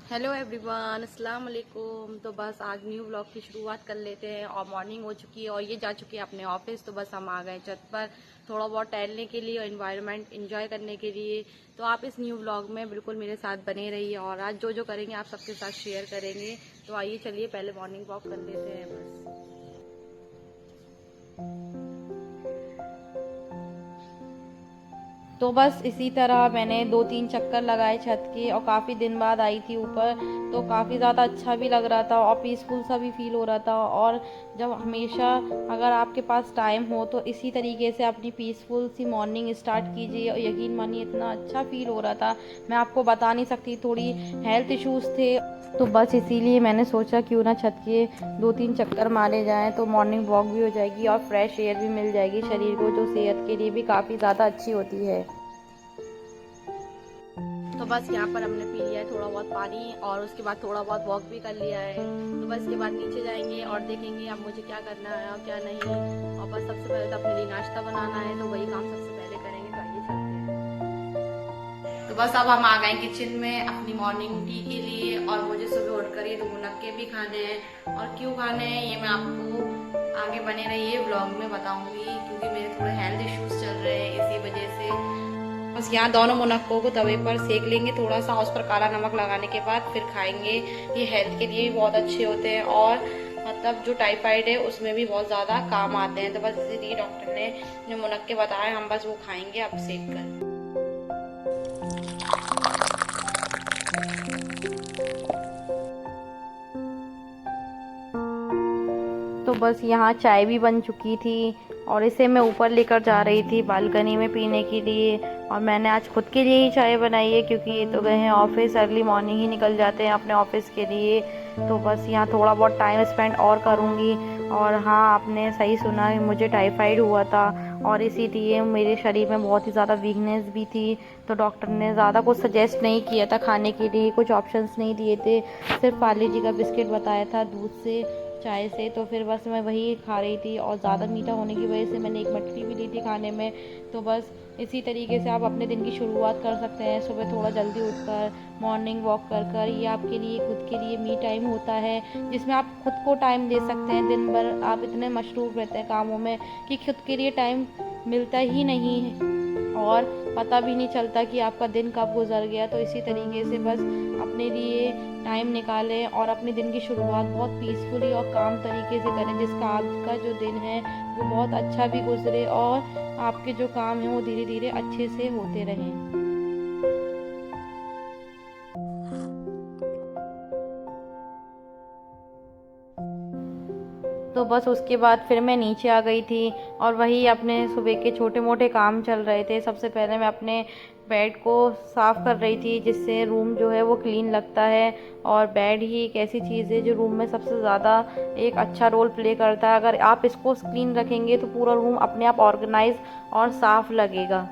Hello everyone, अस्सलाम वालेकुम। तो बस आज न्यू व्लॉग की शुरुआत कर लेते हैं। और मॉर्निंग हो चुकी है और ये जा चुकी है अपने ऑफिस। तो बस हम आ गए छत पर थोड़ा बहुत टहलने के लिए और इन्वायरमेंट एंजॉय करने के लिए। तो आप इस न्यू व्लॉग में बिल्कुल मेरे साथ बने रहिए और आज जो जो करेंगे आप सबके साथ शेयर करेंगे। तो आइए चलिए पहले मॉर्निंग वॉक कर लेते हैं बस। तो बस इसी तरह मैंने 2-3 चक्कर लगाए छत के और काफ़ी दिन बाद आई थी ऊपर। तो काफ़ी ज़्यादा अच्छा भी लग रहा था और पीसफुल सा भी फील हो रहा था। और जब हमेशा अगर आपके पास टाइम हो तो इसी तरीके से अपनी पीसफुल सी मॉर्निंग स्टार्ट कीजिए और यकीन मानिए इतना अच्छा फील हो रहा था, मैं आपको बता नहीं सकती। थोड़ी हेल्थ इश्यूज़ थे तो बस इसीलिए मैंने सोचा क्यों ना छत के 2-3 चक्कर मारे जाएं तो मॉर्निंग वॉक भी हो जाएगी और फ्रेश एयर भी मिल जाएगी शरीर को, जो सेहत के लिए भी काफ़ी ज़्यादा अच्छी होती है। तो बस यहाँ पर हमने पी लिया है थोड़ा बहुत पानी और उसके बाद थोड़ा बहुत वॉक भी कर लिया है। तो बस इसके बाद नीचे जाएंगे और देखेंगे अब मुझे क्या करना है और क्या नहीं। और बस सबसे पहले तो अपने लिए नाश्ता बनाना है, तो वही काम सबसे पहले करेंगे। तो आइए चलते हैं। तो बस अब हम आ गए किचन में अपनी मॉर्निंग टी के लिए। और मुझे सुबह उठकर ये 2 मुनक्के भी खाने हैं और क्यों खाने हैं ये मैं आपको आगे बने रहिए व्लॉग में बताऊंगी, क्योंकि मेरे थोड़े हेल्थ इश्यूज चल रहे हैं इसी वजह से। बस यहाँ दोनों मुनक्कों को तवे पर सेक लेंगे थोड़ा सा, उस पर काला नमक लगाने के बाद फिर खाएंगे। ये हेल्थ के लिए भी बहुत अच्छे होते हैं और मतलब जो टाइफाइड है उसमें भी बहुत ज़्यादा काम आते हैं। तो बस इसीलिए डॉक्टर ने जो मुनक्के बताए हम बस वो खाएंगे अब सेक कर। तो बस यहाँ चाय भी बन चुकी थी और इसे मैं ऊपर लेकर जा रही थी बालकनी में पीने के लिए। और मैंने आज खुद के लिए ही चाय बनाई है क्योंकि ये तो गए हैं ऑफिस, अर्ली मॉर्निंग ही निकल जाते हैं अपने ऑफिस के लिए। तो बस यहाँ थोड़ा बहुत टाइम स्पेंड और करूँगी। और हाँ, आपने सही सुना है, मुझे टाइफाइड हुआ था और इसीलिए मेरे शरीर में बहुत ही ज़्यादा वीकनेस भी थी। तो डॉक्टर ने ज़्यादा कुछ सजेस्ट नहीं किया था खाने के लिए, कुछ ऑप्शंस नहीं दिए थे, सिर्फ पार्ले जी का बिस्किट बताया था दूध से चाय से। तो फिर बस मैं वही खा रही थी और ज़्यादा मीठा होने की वजह से मैंने एक मटकी भी ली थी खाने में। तो बस इसी तरीके से आप अपने दिन की शुरुआत कर सकते हैं, सुबह थोड़ा जल्दी उठकर मॉर्निंग वॉक कर कर। ये आपके लिए खुद के लिए मी टाइम होता है जिसमें आप खुद को टाइम दे सकते हैं। दिन भर आप इतने मशरूफ़ रहते हैं कामों में कि खुद के लिए टाइम मिलता ही नहीं है और पता भी नहीं चलता कि आपका दिन कब गुजर गया। तो इसी तरीके से बस अपने लिए टाइम निकालें और अपने दिन की शुरुआत बहुत पीसफुली और काम तरीके से करें, जिसका आपका जो दिन है वो बहुत अच्छा भी गुजरे और आपके जो काम हैं वो धीरे धीरे अच्छे से होते रहें। तो बस उसके बाद फिर मैं नीचे आ गई थी और वही अपने सुबह के छोटे मोटे काम चल रहे थे। सबसे पहले मैं अपने बेड को साफ़ कर रही थी जिससे रूम जो है वो क्लीन लगता है। और बेड ही एक ऐसी चीज़ है जो रूम में सबसे ज़्यादा एक अच्छा रोल प्ले करता है। अगर आप इसको क्लीन रखेंगे तो पूरा रूम अपने आप ऑर्गेनाइज और साफ़ लगेगा।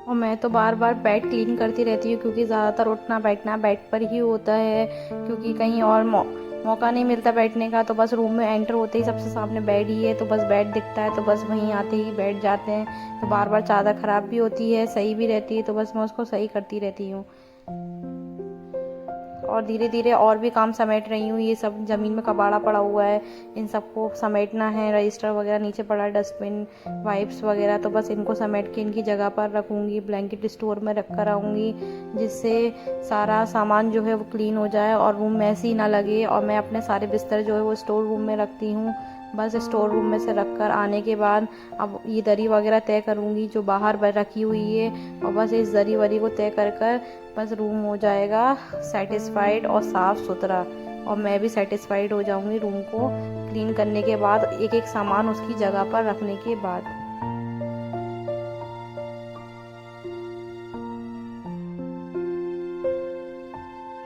और मैं तो बार बार बेड क्लीन करती रहती हूँ क्योंकि ज़्यादातर उठना बैठना बेड पर ही होता है, क्योंकि कहीं और मौका नहीं मिलता बैठने का। तो बस रूम में एंटर होते ही सबसे सामने बेड ही है, तो बस बेड दिखता है तो बस वहीं आते ही बैठ जाते हैं। तो बार बार चादर ख़राब भी होती है, सही भी रहती है, तो बस मैं उसको सही करती रहती हूँ। और धीरे धीरे और भी काम समेट रही हूँ। ये सब ज़मीन में कबाड़ा पड़ा हुआ है, इन सबको समेटना है। रजिस्टर वगैरह नीचे पड़ा है, डस्टबिन, वाइप्स वगैरह, तो बस इनको समेट के इनकी जगह पर रखूँगी। ब्लैंकेट स्टोर में रख कर आऊँगी जिससे सारा सामान जो है वो क्लीन हो जाए और रूम मैसी ना लगे। और मैं अपने सारे बिस्तर जो है वो स्टोर रूम में रखती हूँ। बस स्टोर रूम में से रख कर आने के बाद अब ये दरी वगैरह तय करूँगी जो बाहर रखी हुई है। और बस इस दरी वरी को तय कर कर बस रूम हो जाएगा सेटिस्फाइड और साफ़ सुथरा। और मैं भी सेटिस्फाइड हो जाऊंगी रूम को क्लीन करने के बाद, एक एक सामान उसकी जगह पर रखने के बाद।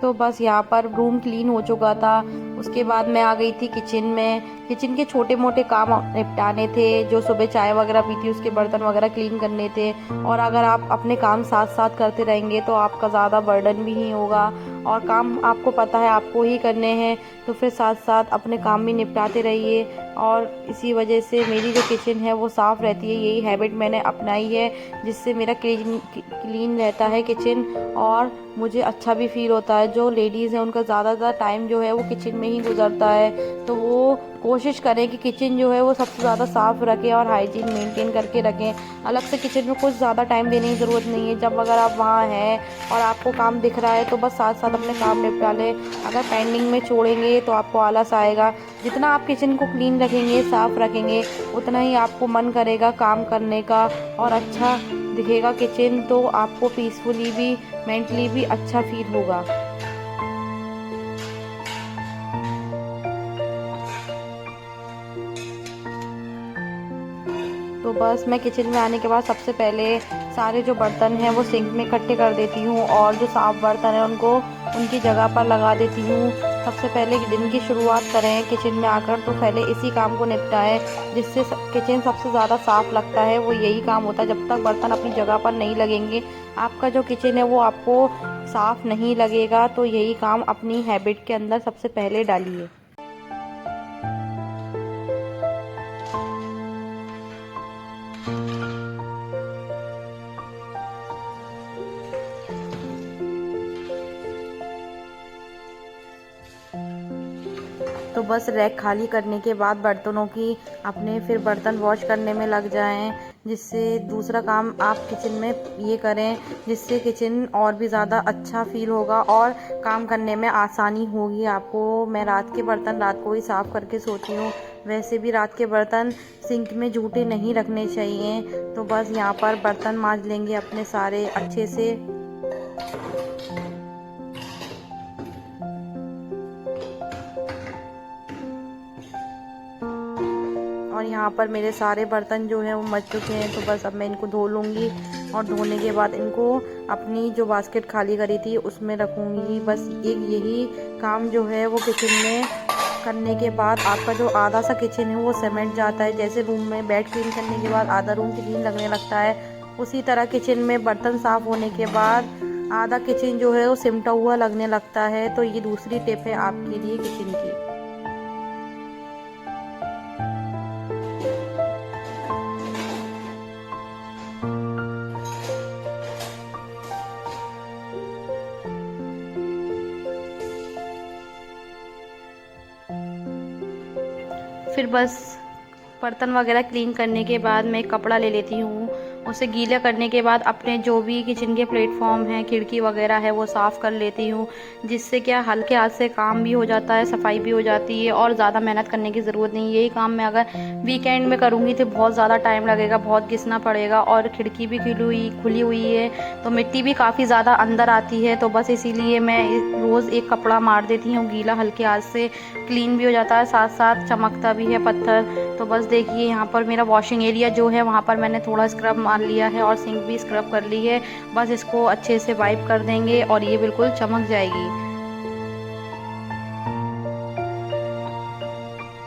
तो बस यहाँ पर रूम क्लीन हो चुका था। उसके बाद मैं आ गई थी किचन में। किचन के छोटे मोटे काम निपटाने थे, जो सुबह चाय वगैरह पी थी उसके बर्तन वगैरह क्लीन करने थे। और अगर आप अपने काम साथ साथ करते रहेंगे तो आपका ज़्यादा बर्डन भी नहीं होगा, और काम आपको पता है आपको ही करने हैं, तो फिर साथ साथ अपने काम भी निपटाते रहिए। और इसी वजह से मेरी जो किचन है वो साफ़ रहती है। यही हैबिट मैंने अपनाई है, जिससे मेरा क्लीन रहता है किचन, और मुझे अच्छा भी फील होता है। जो लेडीज़ हैं उनका ज़्यादातर टाइम जो है वो किचन में ही गुजरता है, तो वो कोशिश करें कि किचन जो है वो सबसे ज़्यादा साफ़ रखें और हाइजीन मेंटेन करके रखें। अलग से किचन में कुछ ज़्यादा टाइम देने की ज़रूरत नहीं है। जब अगर आप वहाँ हैं और आपको काम दिख रहा है तो बस साथ साथ अपने काम निपटा लें। अगर पेंडिंग में छोड़ेंगे तो आपको आलस आएगा। जितना आप किचन को क्लीन रखेंगे, साफ़ रखेंगे, उतना ही आपको मन करेगा काम करने का, और अच्छा दिखेगा किचन, तो आपको पीसफुली भी, मेंटली भी अच्छा फील होगा। तो बस मैं किचन में आने के बाद सबसे पहले सारे जो बर्तन हैं वो सिंक में इकट्ठे कर देती हूँ, और जो साफ़ बर्तन हैं उनको उनकी जगह पर लगा देती हूँ। सबसे पहले दिन की शुरुआत करें किचन में आकर तो पहले इसी काम को निपटाएं, जिससे किचन सबसे ज़्यादा साफ़ लगता है। वो यही काम होता है। जब तक बर्तन अपनी जगह पर नहीं लगेंगे, आपका जो किचन है वो आपको साफ़ नहीं लगेगा। तो यही काम अपनी हैबिट के अंदर सबसे पहले डालिए। तो बस रैक खाली करने के बाद बर्तनों की अपने फिर बर्तन वॉश करने में लग जाएं, जिससे दूसरा काम आप किचन में ये करें, जिससे किचन और भी ज़्यादा अच्छा फील होगा और काम करने में आसानी होगी आपको। मैं रात के बर्तन रात को ही साफ़ करके सोती हूँ। वैसे भी रात के बर्तन सिंक में जूठे नहीं रखने चाहिए। तो बस यहाँ पर बर्तन मांज लेंगे अपने सारे अच्छे से। और यहाँ पर मेरे सारे बर्तन जो हैं वो मच चुके हैं, तो बस अब मैं इनको धो लूँगी, और धोने के बाद इनको अपनी जो बास्केट खाली करी थी उसमें रखूँगी। बस यही काम जो है वो किचन में करने के बाद आपका जो आधा सा किचन है वो सिमट जाता है। जैसे रूम में बेड क्लीन करने के बाद आधा रूम क्लीन लगने लगता है, उसी तरह किचन में बर्तन साफ़ होने के बाद आधा किचन जो है वो सिमटा हुआ लगने लगता है। तो ये दूसरी टिप है आपके लिए किचन की। फिर बस बर्तन वगैरह क्लीन करने के बाद मैं एक कपड़ा ले लेती हूँ। उसे गीला करने के बाद अपने जो भी किचन के प्लेटफॉर्म हैं, खिड़की वगैरह है, वो साफ़ कर लेती हूँ, जिससे क्या हल्के हाथ से काम भी हो जाता है, सफाई भी हो जाती है, और ज़्यादा मेहनत करने की ज़रूरत नहीं। यही काम मैं अगर वीकेंड में करूँगी तो बहुत ज़्यादा टाइम लगेगा, बहुत घिसना पड़ेगा, और खिड़की भी खुली हुई है तो मिट्टी भी काफ़ी ज़्यादा अंदर आती है। तो बस इसीलिए मैं रोज़ एक कपड़ा मार देती हूँ गीला, हल्के हाथ से क्लीन भी हो जाता है, साथ साथ चमकता भी है पत्थर। तो बस देखिए यहाँ पर मेरा वॉशिंग एरिया जो है वहाँ पर मैंने थोड़ा स्क्रब मार लिया है, और सिंक भी स्क्रब कर ली है। बस इसको अच्छे से वाइप कर देंगे और ये बिल्कुल चमक जाएगी।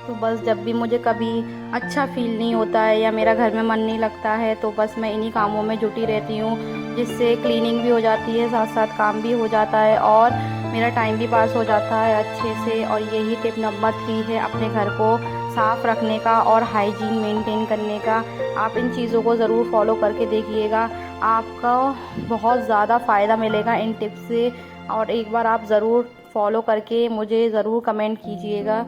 तो बस जब भी मुझे कभी अच्छा फील नहीं होता है या मेरा घर में मन नहीं लगता है, तो बस मैं इन्हीं कामों में जुटी रहती हूँ, जिससे क्लीनिंग भी हो जाती है, साथ साथ काम भी हो जाता है, और मेरा टाइम भी पास हो जाता है अच्छे से। और यही टिप नंबर 3 है अपने घर को साफ़ रखने का और हाइजीन मेंटेन करने का। आप इन चीज़ों को ज़रूर फॉलो करके देखिएगा, आपको बहुत ज़्यादा फ़ायदा मिलेगा इन टिप्स से। और एक बार आप ज़रूर फॉलो करके मुझे ज़रूर कमेंट कीजिएगा।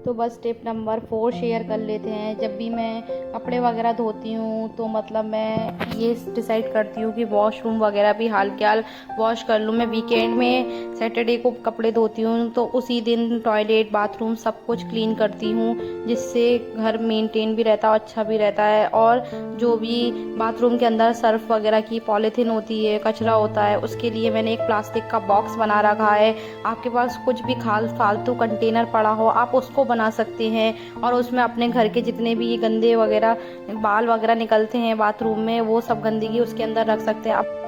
तो बस टिप नंबर 4 शेयर कर लेते हैं। जब भी मैं कपड़े वगैरह धोती हूँ तो मतलब मैं ये डिसाइड करती हूँ कि वॉशरूम वगैरह भी हाल के हाल वॉश कर लूँ। मैं वीकेंड में सैटरडे को कपड़े धोती हूँ तो उसी दिन टॉयलेट, बाथरूम सब कुछ क्लीन करती हूँ, जिससे घर मेंटेन भी रहता है, अच्छा भी रहता है। और जो भी बाथरूम के अंदर सर्फ वगैरह की पॉलीथीन होती है, कचरा होता है, उसके लिए मैंने एक प्लास्टिक का बॉक्स बना रखा है। आपके पास कुछ भी फालतू कंटेनर पड़ा हो, आप उसको बना सकते हैं और उसमें अपने घर के जितने भी ये गंदे वगैरह बाल वगैरह निकलते हैं बाथरूम में, वो सब गंदगी उसके अंदर रख सकते हैं आप।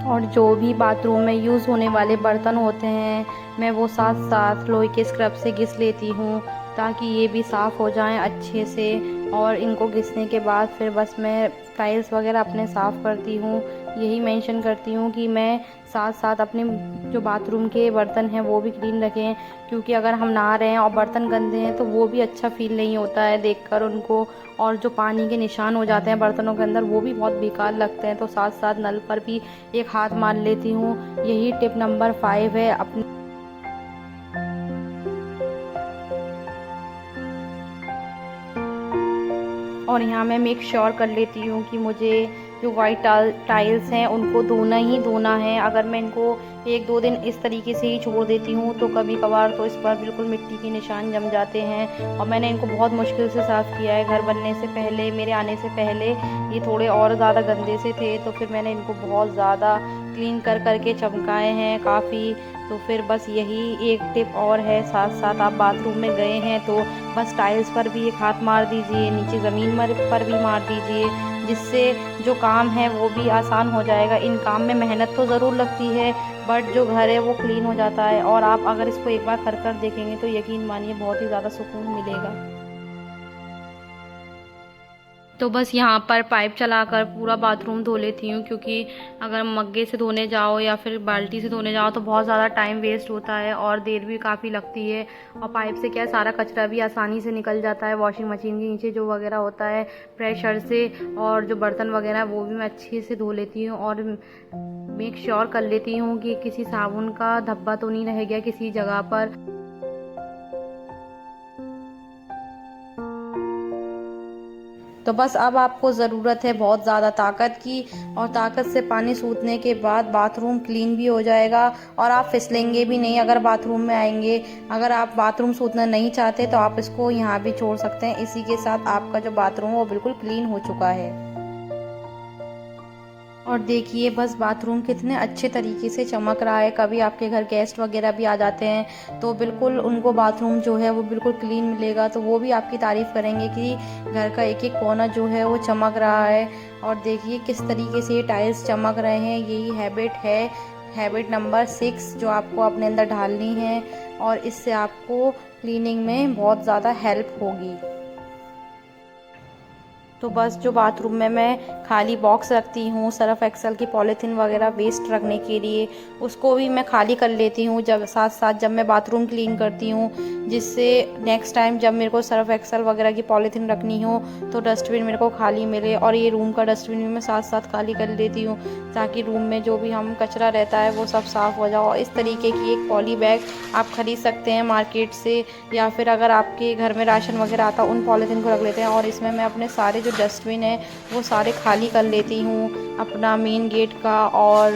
और जो भी बाथरूम में यूज़ होने वाले बर्तन होते हैं मैं वो साथ साथ लोहे के स्क्रब से घिस लेती हूँ ताकि ये भी साफ़ हो जाएं अच्छे से। और इनको घिसने के बाद फिर बस मैं टाइल्स वगैरह अपने साफ़ करती हूँ। यही मेंशन करती हूँ कि मैं साथ साथ अपने जो बाथरूम के बर्तन हैं वो भी क्लीन रखें, क्योंकि अगर हम नहा रहे हैं और बर्तन गंदे हैं तो वो भी अच्छा फील नहीं होता है देखकर उनको। और जो पानी के निशान हो जाते हैं बर्तनों के अंदर वो भी बहुत बेकार लगते हैं। तो साथ साथ नल पर भी एक हाथ मार लेती हूँ। यही टिप नंबर 5 है अपने। और यहाँ मैं मेक श्योर कर लेती हूँ कि मुझे जो वाइट टाइल्स हैं उनको धोना ही धोना है। अगर मैं इनको 1-2 दिन इस तरीके से ही छोड़ देती हूँ तो कभी कभार तो इस पर बिल्कुल मिट्टी के निशान जम जाते हैं। और मैंने इनको बहुत मुश्किल से साफ़ किया है। घर बनने से पहले, मेरे आने से पहले ये थोड़े और ज़्यादा गंदे से थे, तो फिर मैंने इनको बहुत ज़्यादा क्लीन कर करके चमकाए हैं काफ़ी। तो फिर बस यही एक टिप और है, साथ साथ आप बाथरूम में गए हैं तो बस टाइल्स पर भी एक हाथ मार दीजिए, नीचे ज़मीन पर भी मार दीजिए, जिससे जो काम है वो भी आसान हो जाएगा। इन काम में मेहनत तो ज़रूर लगती है बट जो घर है वो क्लीन हो जाता है। और आप अगर इसको एक बार कर कर देखेंगे तो यकीन मानिए बहुत ही ज़्यादा सुकून मिलेगा। तो बस यहाँ पर पाइप चलाकर पूरा बाथरूम धो लेती हूँ, क्योंकि अगर मग्गे से धोने जाओ या फिर बाल्टी से धोने जाओ तो बहुत ज़्यादा टाइम वेस्ट होता है और देर भी काफ़ी लगती है। और पाइप से क्या है, सारा कचरा भी आसानी से निकल जाता है वॉशिंग मशीन के नीचे जो वगैरह होता है प्रेशर से। और जो बर्तन वगैरह वो भी मैं अच्छे से धो लेती हूँ और मेक श्योर कर लेती हूँ कि किसी साबुन का धब्बा तो नहीं रह गया किसी जगह पर। तो बस अब आपको ज़रूरत है बहुत ज़्यादा ताकत की, और ताकत से पानी सूखने के बाद बाथरूम क्लीन भी हो जाएगा और आप फिसलेंगे भी नहीं अगर बाथरूम में आएंगे। अगर आप बाथरूम सूखना नहीं चाहते तो आप इसको यहाँ भी छोड़ सकते हैं। इसी के साथ आपका जो बाथरूम है वो बिल्कुल क्लीन हो चुका है। और देखिए बस बाथरूम कितने अच्छे तरीके से चमक रहा है। कभी आपके घर गेस्ट वगैरह भी आ जाते हैं तो बिल्कुल उनको बाथरूम जो है वो बिल्कुल क्लीन मिलेगा, तो वो भी आपकी तारीफ़ करेंगे कि घर का एक एक कोना जो है वो चमक रहा है। और देखिए किस तरीके से ये टाइल्स चमक रहे हैं। यही हैबिट है, हैबिट नंबर 6 जो आपको अपने अंदर ढालनी है और इससे आपको क्लीनिंग में बहुत ज़्यादा हेल्प होगी। तो बस जो बाथरूम में मैं खाली बॉक्स रखती हूँ सर्फ एक्सेल की पॉलीथीन वगैरह वेस्ट रखने के लिए, उसको भी मैं खाली कर लेती हूँ जब साथ साथ जब मैं बाथरूम क्लीन करती हूँ, जिससे नेक्स्ट टाइम जब मेरे को सर्फ एक्सेल वगैरह की पॉलीथीन रखनी हो तो डस्टबिन मेरे को खाली मिले। और ये रूम का डस्टबिन भी मैं साथ साथ खाली कर लेती हूँ ताकि रूम में जो भी हम कचरा रहता है वो सब साफ़ हो जाए। और इस तरीके की एक पॉली बैग आप खरीद सकते हैं मार्केट से, या फिर अगर आपके घर में राशन वगैरह आता है उन पॉलीथीन को रख लेते हैं। और इसमें मैं अपने सारे जो डस्टबिन है वो सारे खाली कर लेती हूँ, अपना मेन गेट का और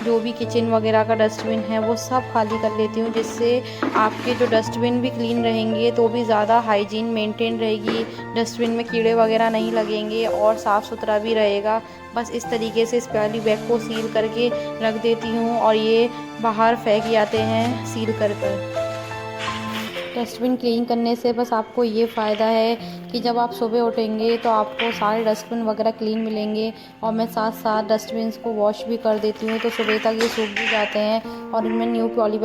जो भी किचन वगैरह का डस्टबिन है वो सब खाली कर लेती हूँ, जिससे आपके जो डस्टबिन भी क्लीन रहेंगे तो भी ज़्यादा हाइजीन मेंटेन रहेगी, डस्टबिन में कीड़े वगैरह नहीं लगेंगे और साफ़ सुथरा भी रहेगा। बस इस तरीके से इस पॉली बैग को सील करके रख देती हूँ और ये बाहर फेंक जाते हैं सील कर कर। डस्टबिन क्लीन करने से बस आपको ये फ़ायदा है कि जब आप सुबह उठेंगे तो आपको सारे डस्टबिन वगैरह क्लीन मिलेंगे। और मैं साथ साथ डस्टबिन को वॉश भी कर देती हूँ तो सुबह तक ये सूख भी जाते हैं और इनमें न्यू पॉली।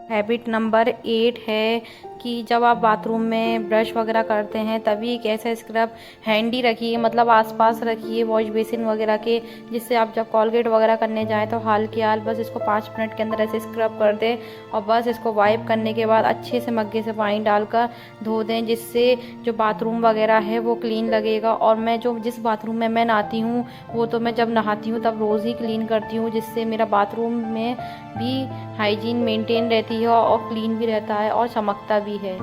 हैबिट नंबर 8 है कि जब आप बाथरूम में ब्रश वगैरह करते हैं तभी एक ऐसा स्क्रब हैंडी रखिए, मतलब आसपास रखिए वॉश बेसिन वगैरह के, जिससे आप जब कॉलगेट वगैरह करने जाएं तो हाल के हाल बस इसको 5 मिनट के अंदर ऐसे स्क्रब कर दें और बस इसको वाइप करने के बाद अच्छे से मग्गे से पानी डालकर धो दें, जिससे जो बाथरूम वगैरह है वो क्लीन लगेगा। और मैं जो जिस बाथरूम में मैं नहाती हूँ वो तो मैं जब नहाती हूँ तब रोज़ ही क्लीन करती हूँ, जिससे मेरा बाथरूम में भी हाइजीन मेंटेन रहती है और क्लीन भी रहता है और चमकता भी है।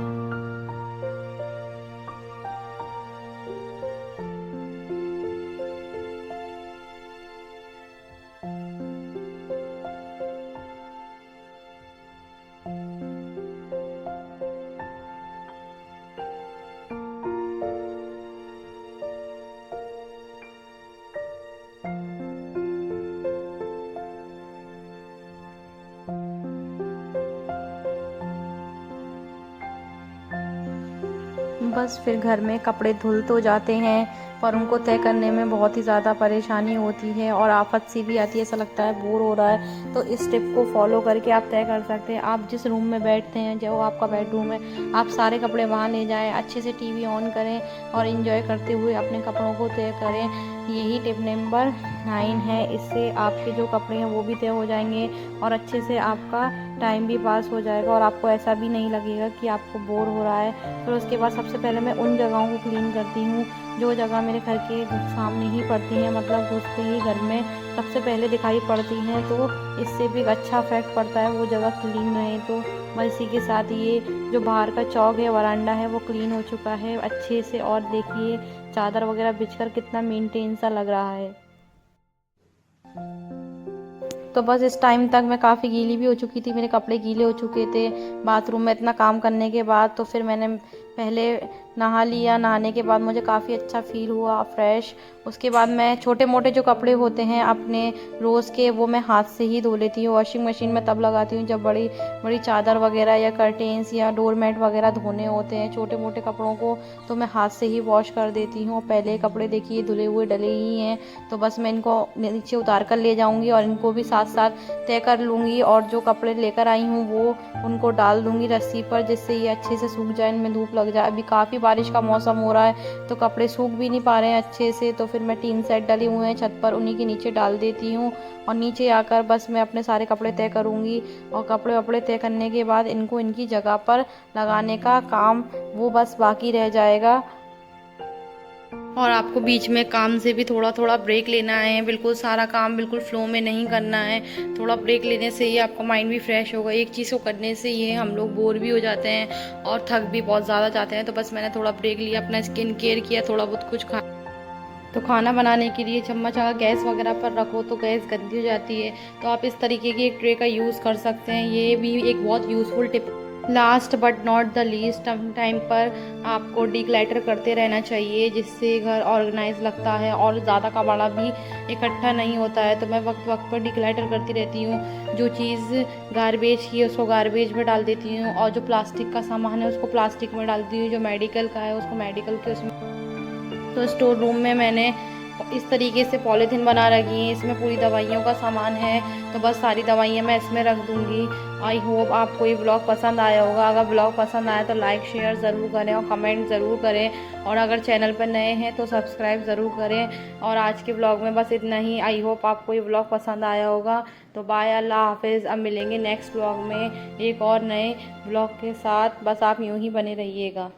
बस फिर घर में कपड़े धुल तो जाते हैं, पर उनको तय करने में बहुत ही ज़्यादा परेशानी होती है और आफत सी भी आती है। ऐसा लगता है बोर हो रहा है, तो इस टिप को फॉलो करके आप तय कर सकते हैं। आप जिस रूम में बैठते हैं, जो आपका बेडरूम है, आप सारे कपड़े वहाँ ले जाएं, अच्छे से टीवी ऑन करें और एंजॉय करते हुए अपने कपड़ों को तय करें। यही टिप नंबर 9 है। इससे आपके जो कपड़े हैं वो भी तय हो जाएंगे और अच्छे से आपका टाइम भी पास हो जाएगा और आपको ऐसा भी नहीं लगेगा कि आपको बोर हो रहा है। फिर उसके बाद सबसे पहले मैं उन जगहों को क्लीन करती हूँ जो जगह मेरे घर के सामने ही पड़ती हैं, मतलब घुसते ही घर में सबसे पहले दिखाई पड़ती हैं, तो इससे भी अच्छा इफेक्ट पड़ता है वो जगह क्लीन रहे तो। बस इसी के साथ ये जो बाहर का चौक है, वरांडा है, वो क्लीन हो चुका है अच्छे से। और देखिए चादर वगैरह बिछकर कितना मेंटेन सा लग रहा है। तो बस इस टाइम तक मैं काफ़ी गीली भी हो चुकी थी, मेरे कपड़े गीले हो चुके थे बाथरूम में इतना काम करने के बाद। तो फिर मैंने पहले नहा लिया, नहाने के बाद मुझे काफ़ी अच्छा फील हुआ, फ्रेश। उसके बाद मैं छोटे मोटे जो कपड़े होते हैं अपने रोज़ के, वो मैं हाथ से ही धो लेती हूँ। वॉशिंग मशीन में तब लगाती हूँ जब बड़ी बड़ी चादर वगैरह या कर्टेंस या डोरमेट वगैरह धोने होते हैं। छोटे मोटे कपड़ों को तो मैं हाथ से ही वॉश कर देती हूँ। पहले कपड़े देखिए धुले हुए डले ही हैं, तो बस मैं इनको नीचे उतार कर ले जाऊँगी और इनको भी साथ साथ तय कर लूँगी। और जो कपड़े लेकर आई हूँ वो उनको डाल दूँगी रस्सी पर, जिससे ये अच्छे से सूख जाए, इनमें धूप लग जाए। अभी काफ़ी बारिश का मौसम हो रहा है तो कपड़े सूख भी नहीं पा रहे हैं अच्छे से, तो फिर मैं टीन सेट डले हुए हैं छत पर, उन्हीं के नीचे डाल देती हूँ। और नीचे आकर बस मैं अपने सारे कपड़े तय करूँगी और कपड़े वपड़े तय करने के बाद इनको इनकी जगह पर लगाने का काम वो बस बाकी रह जाएगा। और आपको बीच में काम से भी थोड़ा थोड़ा ब्रेक लेना है, बिल्कुल सारा काम बिल्कुल फ्लो में नहीं करना है। थोड़ा ब्रेक लेने से ही आपका माइंड भी फ्रेश होगा। एक चीज़ को करने से ये हम लोग बोर भी हो जाते हैं और थक भी बहुत ज़्यादा जाते हैं। तो बस मैंने थोड़ा ब्रेक लिया, अपना स्किन केयर किया, थोड़ा बहुत कुछ तो खाना बनाने के लिए चम्मच अगर गैस वगैरह पर रखो तो गैस गंदी हो जाती है, तो आप इस तरीके की एक ट्रे का यूज़ कर सकते हैं। ये भी एक बहुत useful tip. Last but not the least, time पर आपको डिक्लटर करते रहना चाहिए, जिससे घर ऑर्गेनाइज लगता है और ज़्यादा कबाड़ा भी इकट्ठा नहीं होता है। तो मैं वक्त वक्त पर डिक्लटर करती रहती हूँ। जो चीज़ गार्बेज की है उसको गार्बेज में डाल देती हूँ और जो प्लास्टिक का सामान है उसको प्लास्टिक में डालती हूँ, जो मेडिकल का है उसको मेडिकल के उसमें। तो स्टोर रूम में मैंने इस तरीके से पॉलीथीन बना रखी है, इसमें पूरी दवाइयों का सामान है, तो बस सारी दवाइयाँ मैं इसमें रख दूँगी। आई होप आपको ये ब्लॉग पसंद आया होगा। अगर ब्लॉग पसंद आया तो लाइक शेयर ज़रूर करें और कमेंट ज़रूर करें, और अगर चैनल पर नए हैं तो सब्सक्राइब ज़रूर करें। और आज के ब्लॉग में बस इतना ही। आई होप आपको ये ब्लॉग पसंद आया होगा। तो बाय, अल्लाह हाफिज़। अब मिलेंगे नेक्स्ट ब्लॉग में एक और नए ब्लॉग के साथ। बस आप यूँ ही बने रहिएगा।